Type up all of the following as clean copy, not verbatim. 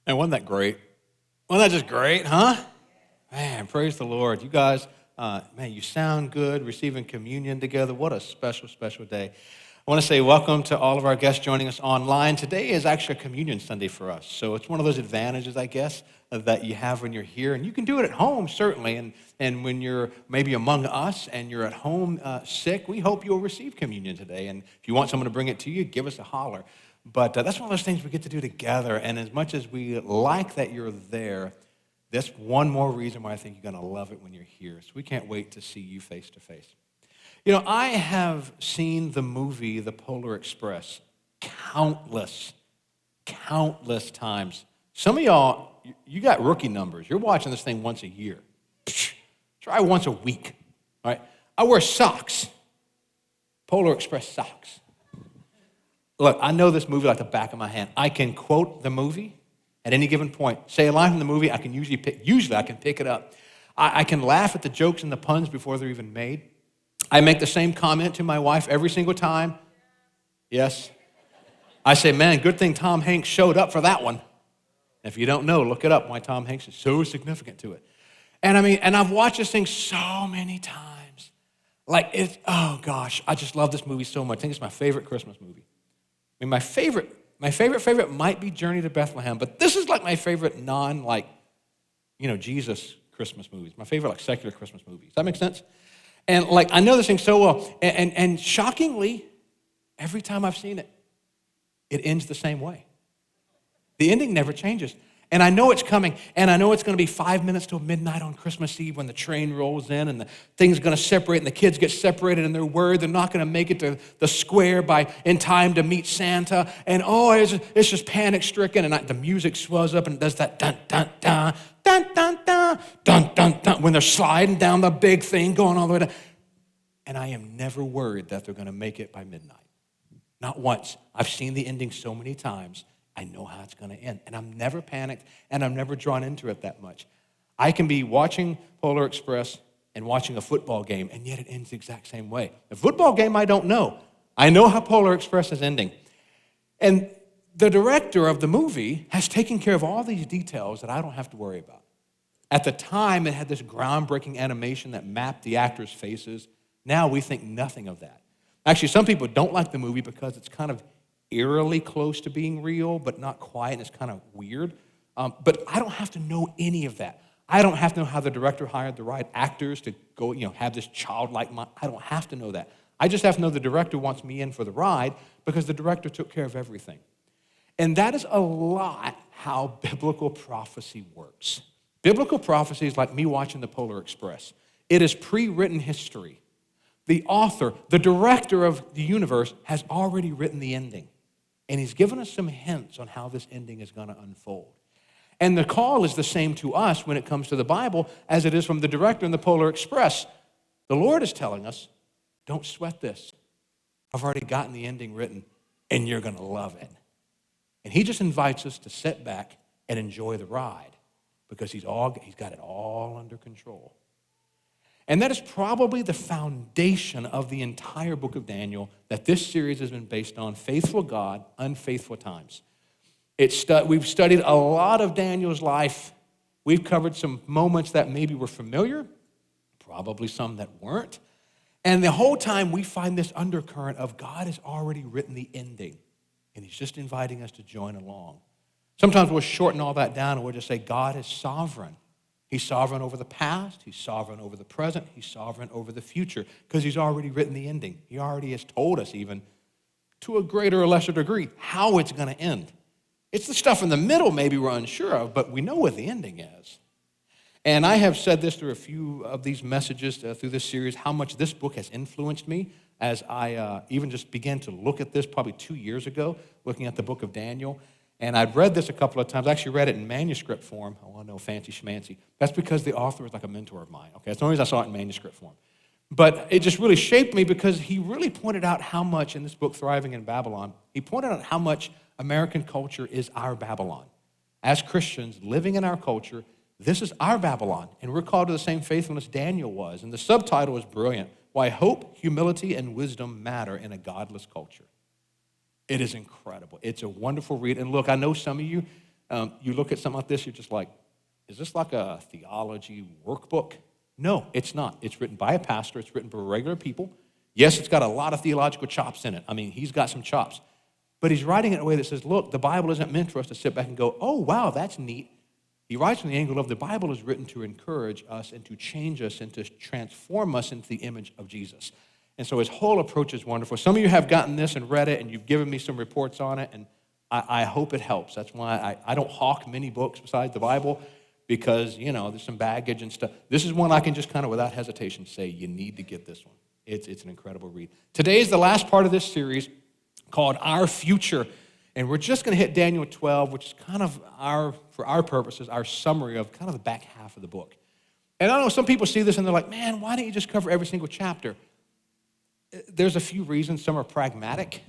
Man, wasn't that great? Wasn't that just great, huh? Man, praise the Lord. You guys, man, you sound good, receiving communion together. What a special, special day. I want to say welcome to all of our guests joining us online. Today is actually a communion Sunday for us. So it's one of those advantages, I guess, that you have when you're here. And you can do it at home, certainly. And when you're maybe among us and you're at home sick, we hope you'll receive communion today. And if you want someone to bring it to you, give us a holler. But that's one of those things we get to do together. And as much as we like that you're there, that's one more reason why I think you're going to love it when you're here. So we can't wait to see you face to face. You know, I have seen the movie The Polar Express countless times. Some of y'all, you got rookie numbers. You're watching this thing once a year. Try once a week, all right? I wear socks, Polar Express socks. Look, I know this movie like the back of my hand. I can quote the movie at any given point. Say a line from the movie, I can usually I can pick it up. I can laugh at the jokes and the puns before they're even made. I make the same comment to my wife every single time. Yes. I say, man, good thing Tom Hanks showed up for that one. If you don't know, look it up why Tom Hanks is so significant to it. And I've watched this thing so many times. Like, oh gosh, I just love this movie so much. I think it's my favorite Christmas movie. I mean, my favorite might be Journey to Bethlehem, but this is like my favorite Jesus Christmas movies. My favorite secular Christmas movies. Does that make sense? And I know this thing so well, and shockingly, every time I've seen it, it ends the same way. The ending never changes. And I know it's coming, and I know it's going to be 5 minutes till midnight on Christmas Eve when the train rolls in and the thing's going to separate and the kids get separated and they're worried they're not going to make it to the square in time to meet Santa. And it's just panic-stricken, and the music swells up and does that dun-dun-dun, dun-dun-dun, dun-dun-dun when they're sliding down the big thing going all the way down. And I am never worried that they're going to make it by midnight. Not once. I've seen the ending so many times. I know how it's going to end. And I'm never panicked, and I'm never drawn into it that much. I can be watching Polar Express and watching a football game, and yet it ends the exact same way. The football game, I don't know. I know how Polar Express is ending. And the director of the movie has taken care of all these details that I don't have to worry about. At the time, it had this groundbreaking animation that mapped the actors' faces. Now we think nothing of that. Actually, some people don't like the movie because it's kind of eerily close to being real, but not quite, and it's kind of weird. But I don't have to know any of that. I don't have to know how the director hired the right actors to go, have this childlike mind. I don't have to know that. I just have to know the director wants me in for the ride because the director took care of everything. And that is a lot how biblical prophecy works. Biblical prophecy is like me watching the Polar Express. It is pre-written history. The author, the director of the universe, has already written the ending. And he's given us some hints on how this ending is going to unfold. And the call is the same to us when it comes to the Bible as it is from the director in the Polar Express. The Lord is telling us, don't sweat this. I've already gotten the ending written, and you're going to love it. And he just invites us to sit back and enjoy the ride because he's got it all under control. And that is probably the foundation of the entire book of Daniel that this series has been based on: faithful God, unfaithful times. We've studied a lot of Daniel's life. We've covered some moments that maybe were familiar, probably some that weren't. And the whole time we find this undercurrent of God has already written the ending, and he's just inviting us to join along. Sometimes we'll shorten all that down and we'll just say God is sovereign. He's sovereign over the past, he's sovereign over the present, he's sovereign over the future because he's already written the ending. He already has told us even to a greater or lesser degree how it's going to end. It's the stuff in the middle maybe we're unsure of, but we know what the ending is. And I have said this through a few of these messages through this series, how much this book has influenced me as I even just began to look at this probably 2 years ago, looking at the book of Daniel. And I'd read this a couple of times. I actually read it in manuscript form. I want to know fancy schmancy. That's because the author is like a mentor of mine. Okay, that's the only reason I saw it in manuscript form. But it just really shaped me because he really pointed out how much, in this book, Thriving in Babylon, he pointed out how much American culture is our Babylon. As Christians living in our culture, this is our Babylon. And we're called to the same faithfulness Daniel was. And the subtitle is brilliant: Why Hope, Humility, and Wisdom Matter in a Godless Culture. It is incredible. It's a wonderful read. And look, I know some of you, You look at something like this, you're just like, is this like a theology workbook? No, it's not. It's written by a pastor. It's written for regular people. Yes, it's got a lot of theological chops in it. I mean, he's got some chops. But he's writing it in a way that says, look, the Bible isn't meant for us to sit back and go, oh, wow, that's neat. He writes from the angle of the Bible is written to encourage us and to change us and to transform us into the image of Jesus. And so his whole approach is wonderful. Some of you have gotten this and read it, and you've given me some reports on it, and I hope it helps. That's why I don't hawk many books besides the Bible, because, there's some baggage and stuff. This is one I can just kind of without hesitation say, you need to get this one. It's an incredible read. Today is the last part of this series called Our Future, and we're just going to hit Daniel 12, which is kind of for our purposes, our summary of kind of the back half of the book. And I know some people see this and they're like, man, why don't you just cover every single chapter? There's a few reasons. Some are pragmatic,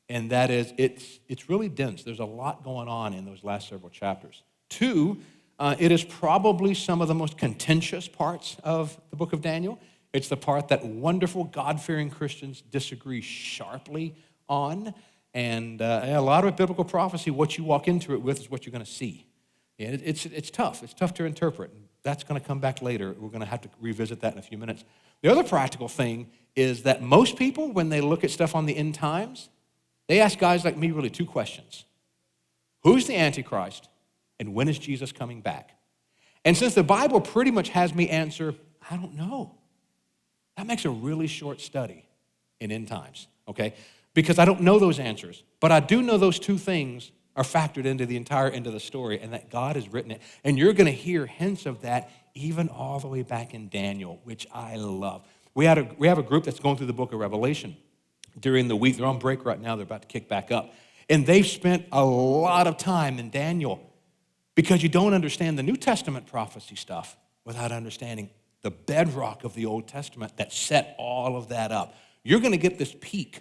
and that is it's really dense. There's a lot going on in those last several chapters. Two, it is probably some of the most contentious parts of the book of Daniel. It's the part that wonderful, God-fearing Christians disagree sharply on. And a lot of biblical prophecy, what you walk into it with is what you're going to see. And it's tough. It's tough to interpret. That's going to come back later. We're going to have to revisit that in a few minutes. The other practical thing is that most people, when they look at stuff on the end times, they ask guys like me really two questions. Who's the Antichrist? And when is Jesus coming back? And since the Bible pretty much has me answer, I don't know, that makes a really short study in end times, okay? Because I don't know those answers. But I do know those two things are factored into the entire end of the story, and that God has written it. And you're going to hear hints of that even all the way back in Daniel, which I love. We have a group that's going through the book of Revelation during the week. They're on break right now. They're about to kick back up. And they've spent a lot of time in Daniel because you don't understand the New Testament prophecy stuff without understanding the bedrock of the Old Testament that set all of that up. You're going to get this peek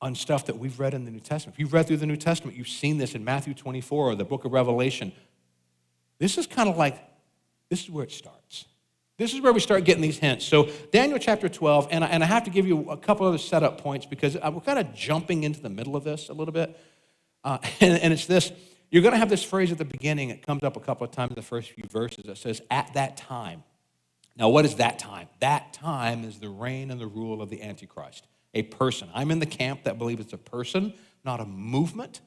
on stuff that we've read in the New Testament. If you've read through the New Testament, you've seen this in Matthew 24 or the book of Revelation. This is kind of like, this is where it starts. This is where we start getting these hints. So Daniel chapter 12, and I have to give you a couple other setup points because we're kind of jumping into the middle of this a little bit. And it's this. You're going to have this phrase at the beginning. It comes up a couple of times in the first few verses. It says, at that time. Now, what is that time? That time is the reign and the rule of the Antichrist, a person. I'm in the camp that believe it's a person, not a movement.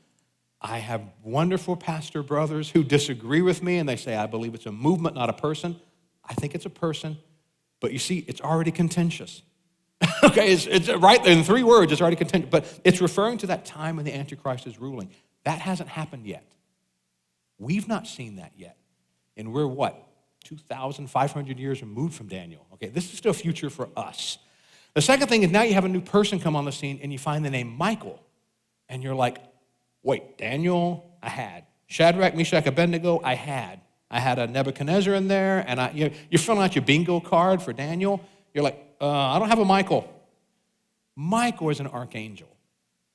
I have wonderful pastor brothers who disagree with me, and they say, I believe it's a movement, not a person. I think it's a person. But you see, it's already contentious. Okay, it's right there in 3 words, it's already contentious. But it's referring to that time when the Antichrist is ruling. That hasn't happened yet. We've not seen that yet. And we're what? 2,500 years removed from Daniel. Okay, this is still future for us. The second thing is now you have a new person come on the scene and you find the name Michael. And you're like, wait, Daniel, I had. Shadrach, Meshach, Abednego, I had. I had a Nebuchadnezzar in there, and you're filling out your bingo card for Daniel. You're like, I don't have a Michael. Michael is an archangel.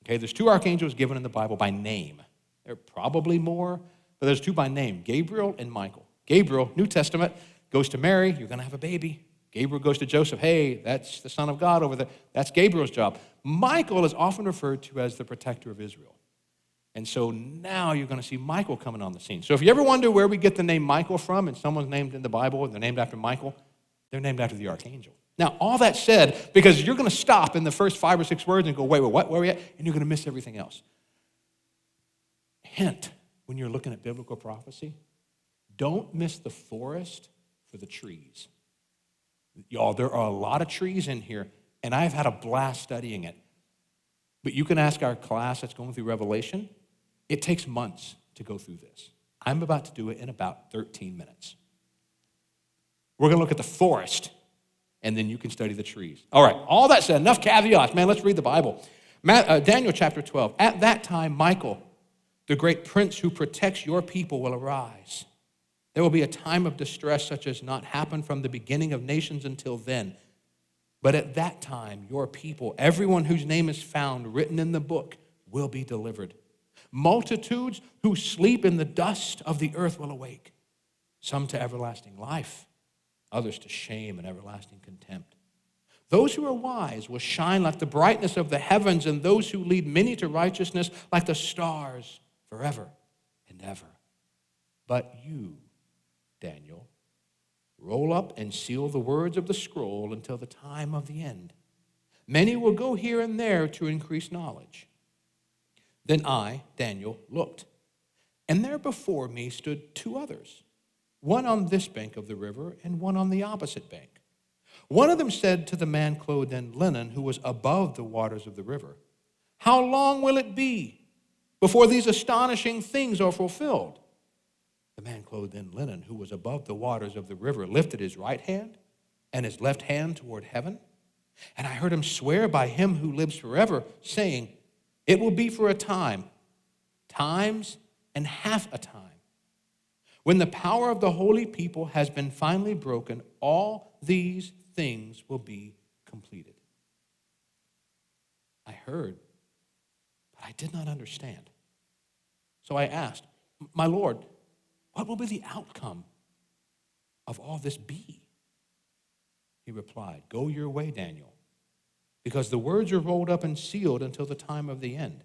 Okay, there's 2 archangels given in the Bible by name. There are probably more, but there's 2 by name, Gabriel and Michael. Gabriel, New Testament, goes to Mary, you're going to have a baby. Gabriel goes to Joseph, hey, that's the Son of God over there. That's Gabriel's job. Michael is often referred to as the protector of Israel. And so now you're going to see Michael coming on the scene. So if you ever wonder where we get the name Michael from, and someone's named in the Bible, and they're named after Michael, they're named after the archangel. Now, all that said, because you're going to stop in the first 5 or 6 words and go, wait, what, where are we at? And you're going to miss everything else. Hint, when you're looking at biblical prophecy, don't miss the forest for the trees. Y'all, there are a lot of trees in here, and I've had a blast studying it. But you can ask our class that's going through Revelation. It takes months to go through this. I'm about to do it in about 13 minutes. We're going to look at the forest, and then you can study the trees. All right, all that said, enough caveats. Man, let's read the Bible. Daniel chapter 12. At that time, Michael, the great prince who protects your people, will arise. There will be a time of distress such as not happened from the beginning of nations until then. But at that time, your people, everyone whose name is found written in the book, will be delivered. Multitudes who sleep in the dust of the earth will awake, some to everlasting life, others to shame and everlasting contempt. Those who are wise will shine like the brightness of the heavens, and those who lead many to righteousness like the stars forever and ever. But you, Daniel, roll up and seal the words of the scroll until the time of the end. Many will go here and there to increase knowledge. Then I, Daniel, looked, and there before me stood two others, one on this bank of the river and one on the opposite bank. One of them said to the man clothed in linen who was above the waters of the river, "How long will it be before these astonishing things are fulfilled?" The man clothed in linen who was above the waters of the river lifted his right hand and his left hand toward heaven. And I heard him swear by him who lives forever, saying, "It will be for a time, times and half a time. When the power of the holy people has been finally broken, all these things will be completed." I heard, but I did not understand. So I asked, "My Lord, what will be the outcome of all this be?" He replied, "Go your way, Daniel, because the words are rolled up and sealed until the time of the end.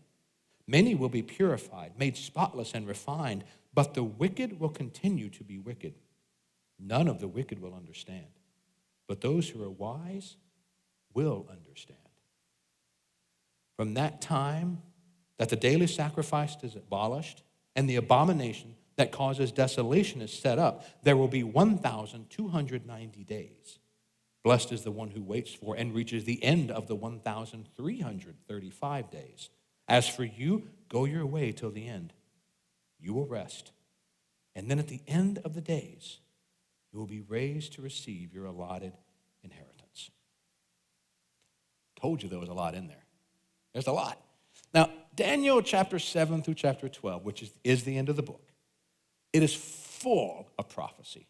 Many will be purified, made spotless and refined, but the wicked will continue to be wicked. None of the wicked will understand, but those who are wise will understand. From that time that the daily sacrifice is abolished and the abomination that causes desolation is set up, there will be 1,290 days. Blessed is the one who waits for and reaches the end of the 1,335 days. As for you, go your way till the end. You will rest. And then at the end of the days, you will be raised to receive your allotted inheritance." Told you there was a lot in there. There's a lot. Now, Daniel chapter 7 through chapter 12, which is the end of the book, it is full of prophecy.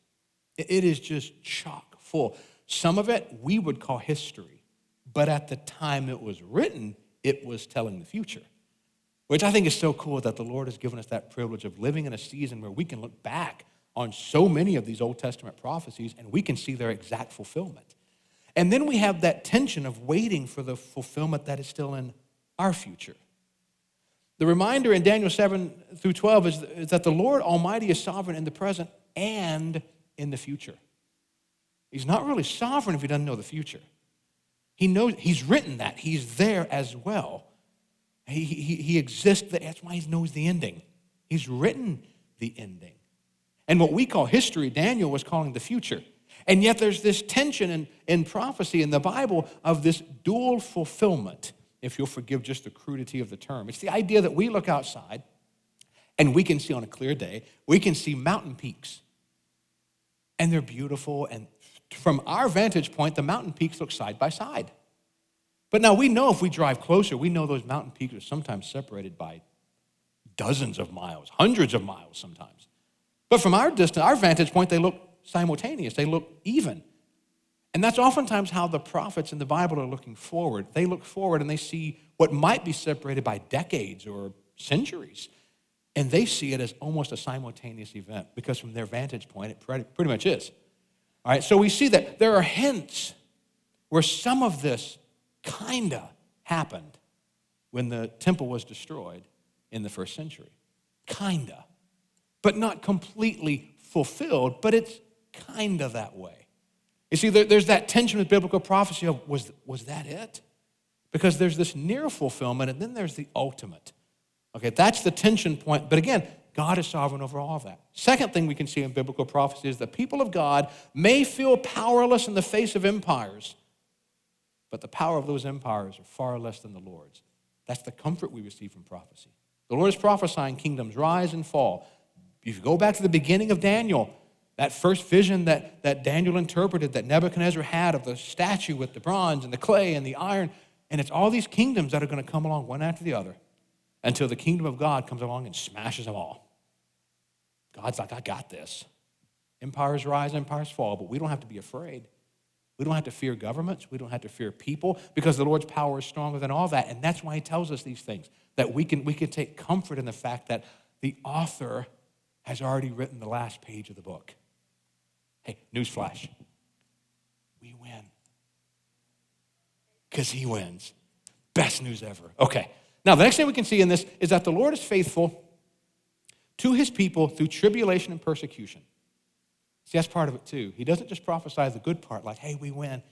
It is just chock full. Some of it we would call history, but at the time it was written, it was telling the future, which I think is so cool that the Lord has given us that privilege of living in a season where we can look back on so many of these Old Testament prophecies and we can see their exact fulfillment. And then we have that tension of waiting for the fulfillment that is still in our future. The reminder in Daniel 7 through 12 is that the Lord Almighty is sovereign in the present and in the future. He's not really sovereign if he doesn't know the future. He knows, he's written that. He's there as well. He exists. That's why he knows the ending. He's written the ending. And what we call history, Daniel was calling the future. And yet there's this tension in prophecy in the Bible of this dual fulfillment, if you'll forgive just the crudity of the term. It's the idea that we look outside and we can see on a clear day, we can see mountain peaks. And they're beautiful. And from our vantage point, the mountain peaks look side by side. But now we know if we drive closer, we know those mountain peaks are sometimes separated by dozens of miles, hundreds of miles sometimes. But from our distance, our vantage point, they look simultaneous. They look even. And that's oftentimes how the prophets in the Bible are looking forward. They look forward and they see what might be separated by decades or centuries. And they see it as almost a simultaneous event because from their vantage point, it pretty much is. All right, so we see that there are hints where some of this kind of happened when the temple was destroyed in the first century. Kind of. But not completely fulfilled, but it's kind of that way. You see, there's that tension with biblical prophecy of, was that it? Because there's this near fulfillment, and then there's the ultimate. Okay, that's the tension point. But again, God is sovereign over all of that. Second thing we can see in biblical prophecy is the people of God may feel powerless in the face of empires, but the power of those empires are far less than the Lord's. That's the comfort we receive from prophecy. The Lord is prophesying kingdoms rise and fall. If you go back to the beginning of Daniel, that first vision that Daniel interpreted, that Nebuchadnezzar had of the statue with the bronze and the clay and the iron, and it's all these kingdoms that are going to come along one after the other until the kingdom of God comes along and smashes them all. God's like, I got this. Empires rise, empires fall, but we don't have to be afraid. We don't have to fear governments. We don't have to fear people because the Lord's power is stronger than all that. And that's why he tells us these things, that we can take comfort in the fact that the author has already written the last page of the book. Hey, newsflash. We win. Because he wins. Best news ever. Okay. Now, the next thing we can see in this is that the Lord is faithful to his people through tribulation and persecution. See, that's part of it too. He doesn't just prophesy the good part, like, hey, we win.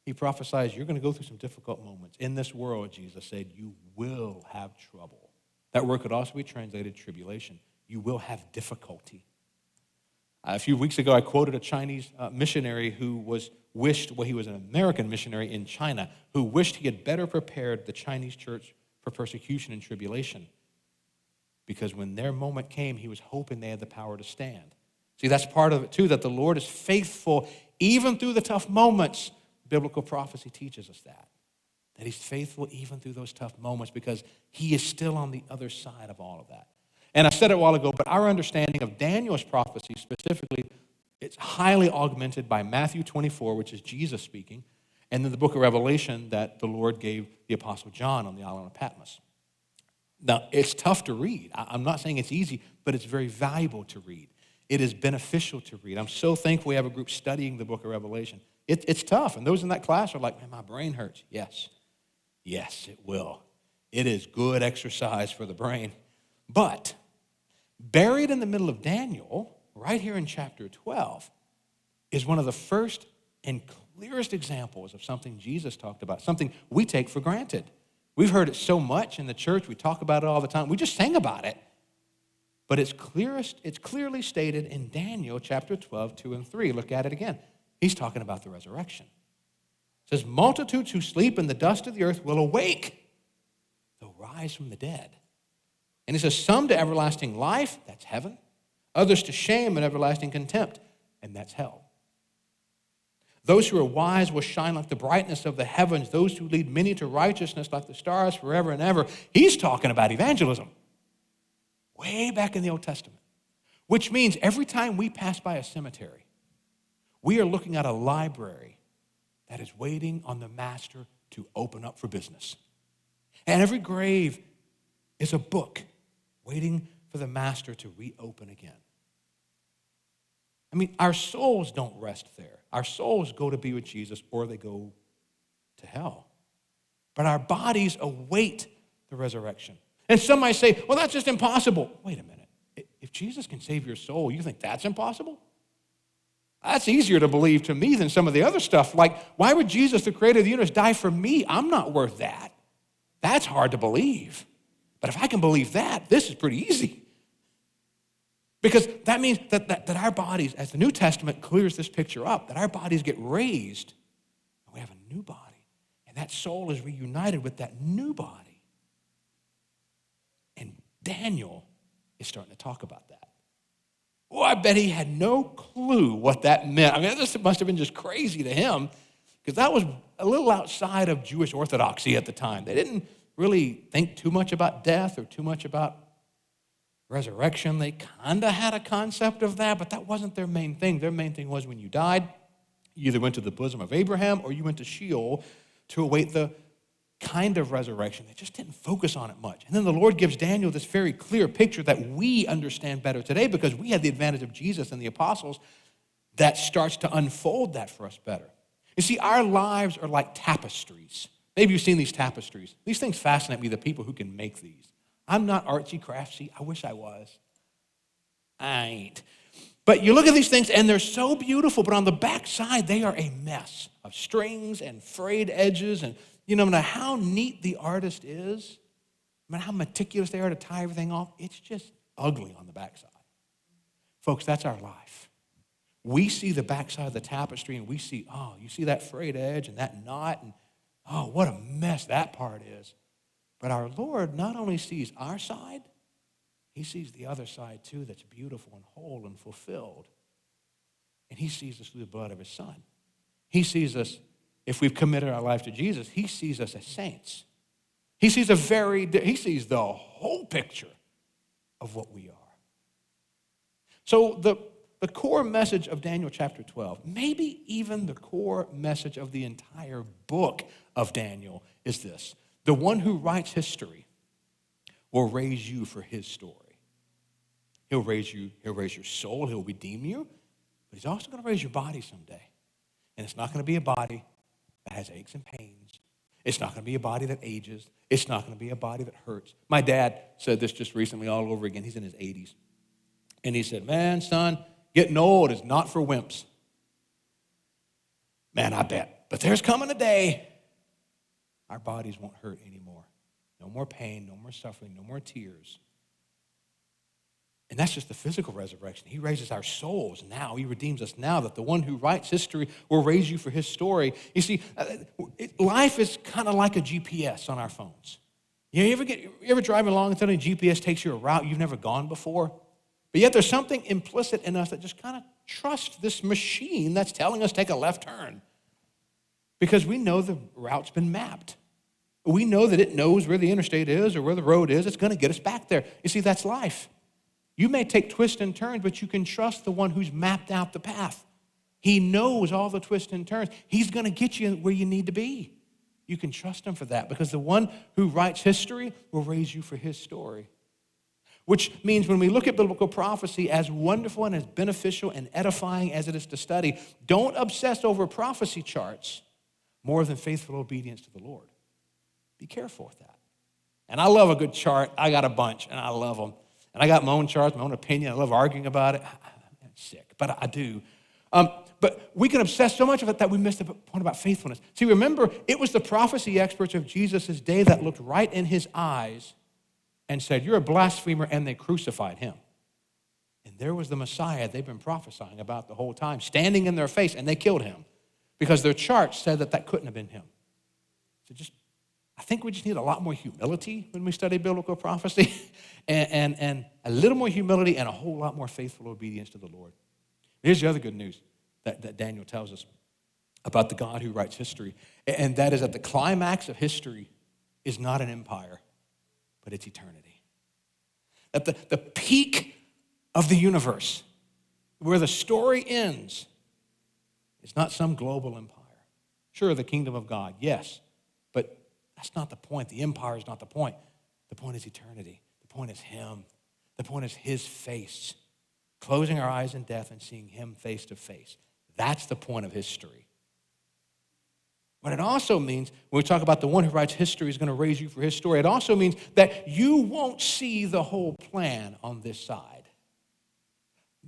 He prophesies, you're going to go through some difficult moments. In this world, Jesus said, you will have trouble. That word could also be translated tribulation. You will have difficulty. A few weeks ago, I quoted a Chinese missionary who he was an American missionary in China, who wished he had better prepared the Chinese church for persecution and tribulation. Because when their moment came, he was hoping they had the power to stand. See, that's part of it too, that the Lord is faithful even through the tough moments. Biblical prophecy teaches us that he's faithful even through those tough moments because he is still on the other side of all of that. And I said it a while ago, but our understanding of Daniel's prophecy specifically, it's highly augmented by Matthew 24, which is Jesus speaking, and then the book of Revelation that the Lord gave the Apostle John on the island of Patmos. Now, it's tough to read. I'm not saying it's easy, but it's very valuable to read. It is beneficial to read. I'm so thankful we have a group studying the book of Revelation. It's tough, and those in that class are like, man, my brain hurts. Yes, it will. It is good exercise for the brain. But buried in the middle of Daniel, right here in chapter 12, is one of the first and clearest examples of something Jesus talked about, something we take for granted. We've heard it so much in the church. We talk about it all the time. We just sang about it. But it's clearly stated in Daniel chapter 12, 2 and 3. Look at it again. He's talking about the resurrection. It says, multitudes who sleep in the dust of the earth will awake. They'll rise from the dead. And it says, some to everlasting life, that's heaven. Others to shame and everlasting contempt, and that's hell. Those who are wise will shine like the brightness of the heavens. Those who lead many to righteousness like the stars forever and ever. He's talking about evangelism. Way back in the Old Testament. Which means every time we pass by a cemetery, we are looking at a library that is waiting on the master to open up for business. And every grave is a book waiting for the master to reopen again. I mean, our souls don't rest there. Our souls go to be with Jesus or they go to hell. But our bodies await the resurrection. And some might say, well, that's just impossible. Wait a minute. If Jesus can save your soul, you think that's impossible? That's easier to believe to me than some of the other stuff. Like, why would Jesus, the creator of the universe, die for me? I'm not worth that. That's hard to believe. But if I can believe that, this is pretty easy. Because that means that our bodies, as the New Testament clears this picture up, that our bodies get raised and we have a new body. And that soul is reunited with that new body. And Daniel is starting to talk about that. Oh, I bet he had no clue what that meant. I mean, this must have been just crazy to him because that was a little outside of Jewish orthodoxy at the time. They didn't really think too much about death or too much about resurrection. They kind of had a concept of that, but that wasn't their main thing. Their main thing was when you died, you either went to the bosom of Abraham or you went to Sheol to await the kind of resurrection. They just didn't focus on it much. And then the Lord gives Daniel this very clear picture that we understand better today because we had the advantage of Jesus and the apostles that starts to unfold that for us better. You see, our lives are like tapestries. Maybe you've seen these tapestries. These things fascinate me, the people who can make these. I'm not artsy craftsy. I wish I was. I ain't. But you look at these things and they're so beautiful, but on the back side, they are a mess of strings and frayed edges. And no matter how neat the artist is, no matter how meticulous they are to tie everything off, it's just ugly on the backside. Folks, that's our life. We see the backside of the tapestry and we see, oh, you see that frayed edge and that knot and oh, what a mess that part is. But our Lord not only sees our side, he sees the other side too that's beautiful and whole and fulfilled. And he sees us through the blood of his son. He sees us, if we've committed our life to Jesus, he sees us as saints. He sees the whole picture of what we are. So the core message of Daniel chapter 12, maybe even the core message of the entire book of Daniel is this. The one who writes history will raise you for his story. He'll raise your soul, he'll redeem you, but he's also going to raise your body someday. And it's not going to be a body that has aches and pains. It's not going to be a body that ages. It's not going to be a body that hurts. My dad said this just recently all over again. He's in his 80s. And he said, man, son, getting old is not for wimps. Man, I bet. But there's coming a day our bodies won't hurt anymore. No more pain, no more suffering, no more tears. And that's just the physical resurrection. He raises our souls now. He redeems us now, that the one who writes history will raise you for his story. You see, life is kind of like a GPS on our phones. You ever driving along and suddenly GPS takes you a route you've never gone before? But yet there's something implicit in us that just kind of trusts this machine that's telling us take a left turn. Because we know the route's been mapped. We know that it knows where the interstate is or where the road is. It's going to get us back there. You see, that's life. You may take twists and turns, but you can trust the one who's mapped out the path. He knows all the twists and turns. He's going to get you where you need to be. You can trust him for that because the one who writes history will raise you for his story. Which means when we look at biblical prophecy, as wonderful and as beneficial and edifying as it is to study, don't obsess over prophecy charts more than faithful obedience to the Lord. Be careful with that. And I love a good chart. I got a bunch, and I love them. And I got my own charts, my own opinion. I love arguing about it. I'm sick, but I do. But we can obsess so much of it that we miss the point about faithfulness. See, remember, it was the prophecy experts of Jesus' day that looked right in his eyes and said, you're a blasphemer, and they crucified him. And there was the Messiah they've been prophesying about the whole time, standing in their face, and they killed him because their charts said that couldn't have been him. So I think we just need a lot more humility when we study biblical prophecy and a little more humility and a whole lot more faithful obedience to the Lord. Here's the other good news that Daniel tells us about the God who writes history, and that is that the climax of history is not an empire, but it's eternity. That the peak of the universe, where the story ends, is not some global empire. Sure, the kingdom of God, yes, but that's not the point. The empire is not the point. The point is eternity. The point is him. The point is his face. Closing our eyes in death and seeing him face to face. That's the point of history. But it also means, when we talk about the one who writes history is going to raise you for his story, it also means that you won't see the whole plan on this side.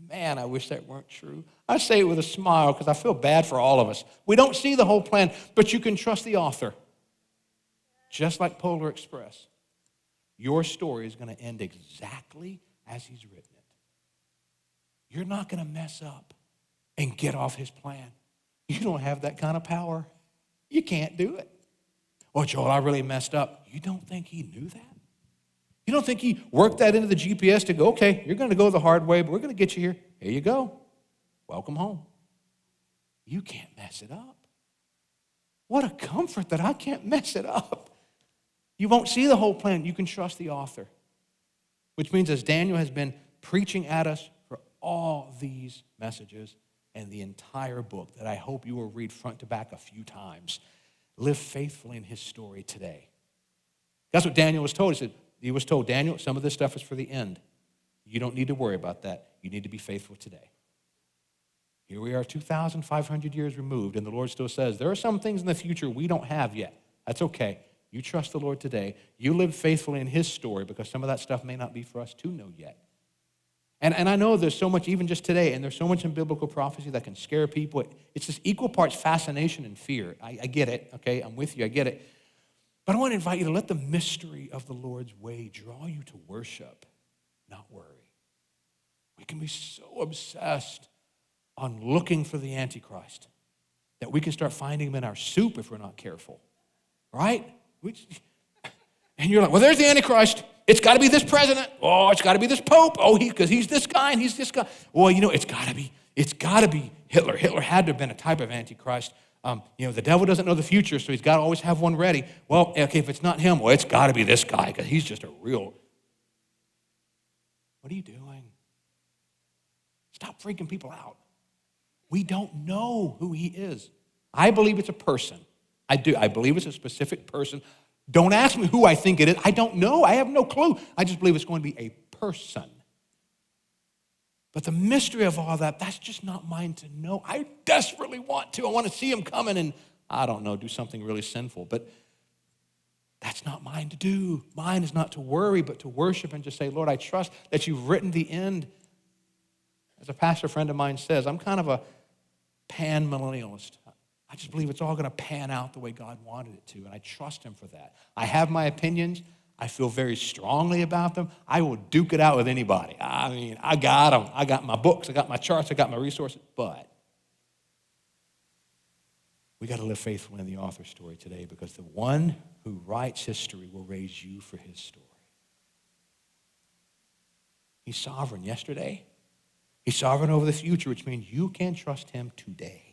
Man, I wish that weren't true. I say it with a smile because I feel bad for all of us. We don't see the whole plan, but you can trust the author. Just like Polar Express, your story is going to end exactly as he's written it. You're not going to mess up and get off his plan. You don't have that kind of power. You can't do it. Oh, Joel, I really messed up. You don't think he knew that? You don't think he worked that into the GPS to go, okay, you're going to go the hard way, but we're going to get you here. Here you go. Welcome home. You can't mess it up. What a comfort that I can't mess it up. You won't see the whole plan. You can trust the author. Which means as Daniel has been preaching at us for all these messages and the entire book that I hope you will read front to back a few times, live faithfully in his story today. That's what Daniel was told. He was told, Daniel, some of this stuff is for the end. You don't need to worry about that. You need to be faithful today. Here we are 2,500 years removed, and the Lord still says, there are some things in the future we don't have yet. That's okay. You trust the Lord today. You live faithfully in his story because some of that stuff may not be for us to know yet. And I know there's so much even just today, and there's so much in biblical prophecy that can scare people. It's just equal parts fascination and fear. I get it, okay? I'm with you. I get it. But I want to invite you to let the mystery of the Lord's way draw you to worship, not worry. We can be so obsessed on looking for the Antichrist that we can start finding him in our soup if we're not careful, right? And you're like, well, there's the Antichrist. It's got to be this president. Oh, it's got to be this pope. Oh, because he's this guy and he's this guy. Well, it's got to be Hitler. Hitler had to have been a type of Antichrist. The devil doesn't know the future, so he's got to always have one ready. Well, okay, if it's not him, well, it's got to be this guy because he's just a real. What are you doing? Stop freaking people out. We don't know who he is. I believe it's a person. I do. I believe it's a specific person. Don't ask me who I think it is. I don't know. I have no clue. I just believe it's going to be a person. But the mystery of all that, that's just not mine to know. I desperately want to. I want to see him coming and, I don't know, do something really sinful. But that's not mine to do. Mine is not to worry, but to worship and just say, Lord, I trust that you've written the end As a pastor friend of mine says, I'm kind of a pan-millennialist. I just believe it's all going to pan out the way God wanted it to, and I trust him for that. I have my opinions. I feel very strongly about them. I will duke it out with anybody. I mean, I got them. I got my books. I got my charts. I got my resources. But we got to live faithfully in the author's story today, because the one who writes history will raise you for his story. He's sovereign yesterday. He's sovereign over the future, which means you can trust him today.